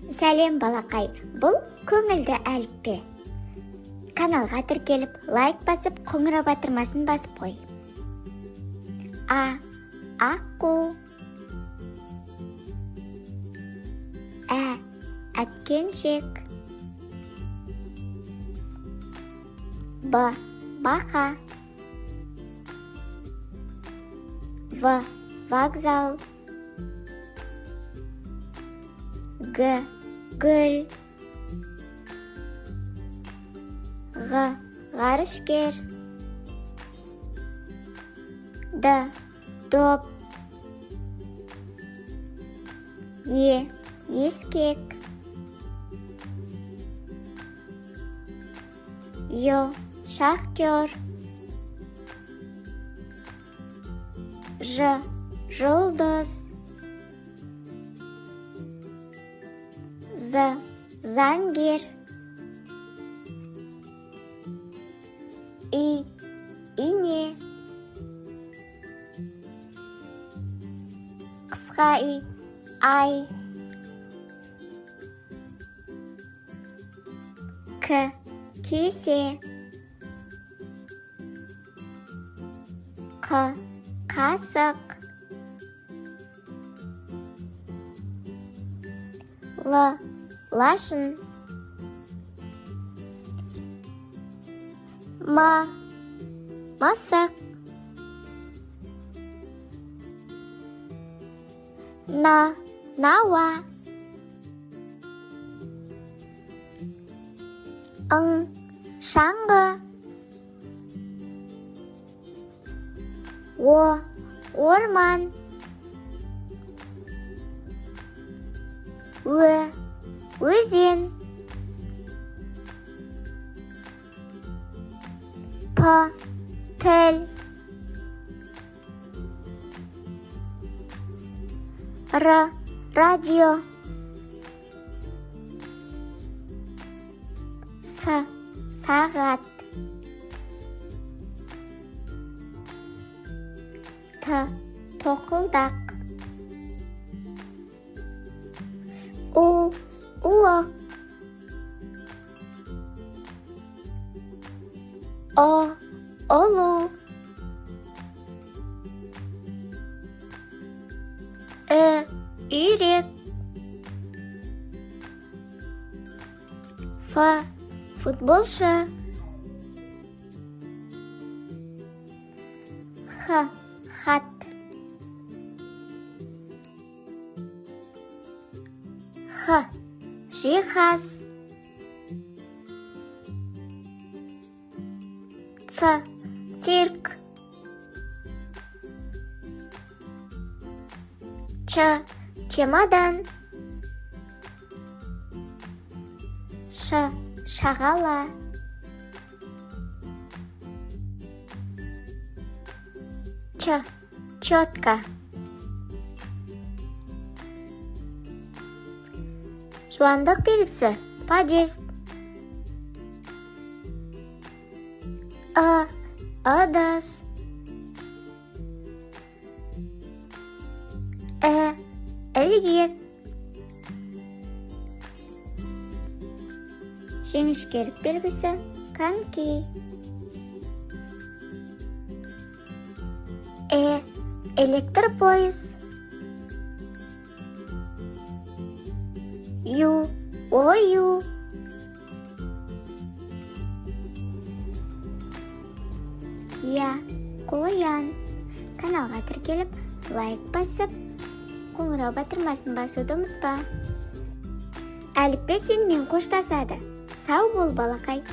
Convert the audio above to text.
Сәлем балақай, бұл көңілді әліппе. Каналға тіркеліп, лайк басып, қоңырау батырмасын басып қой. А. Аққу. Ә. Әткеншек. Б. Бақа. В. Вокзал. Г. Гүл. Г. Ғарышкер. Д. Доп. Е. Ескек. Ё. Шахтер. Ж. Жұлдыз. З. Заңгер. И. Ине. Қысқа и. Ай. К. Кесе. Қ. Қасық. Л. Лашын. М. Мысық. Н. Науа. Ң. Шаңғы. О. Орман. Ö. Өзен. П. Піл. Р. Радио. С. Сағат. Т. Тоқылдақ. У. Уық. О. Олу. Ö. Үйрек. Ф. Футболшы. Х. Хат. Х. Жиһаз. Ц. Цирк. Ч. Чемодан. Ш. Шағала. Ч. Четко. Жуандық белгісі. Подъезд. Ыдыс. Ілгек. Жіңішкелік белгісі. Коньки. Электропойыз. Ю. Ою. Я. Қоян. Каналға тіркеліп, лайк басып, қоңырау батырмасын басуды ұмытпа. Әліппе сенімен қоштасады. Сау бол балақай.